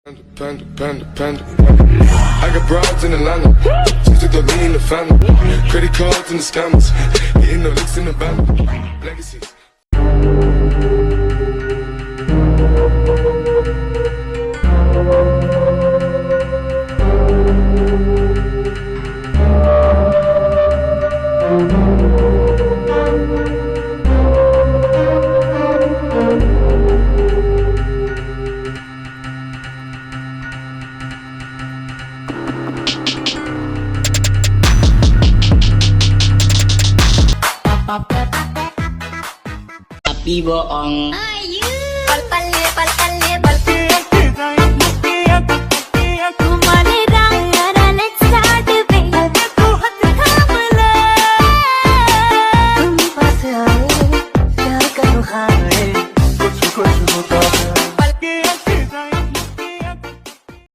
Panda, panda, panda. I got broads in Atlanta. Just to throw me in the family. Credit cards and the scammers. Getting no licks in the band. Legacies. Tapi bohong.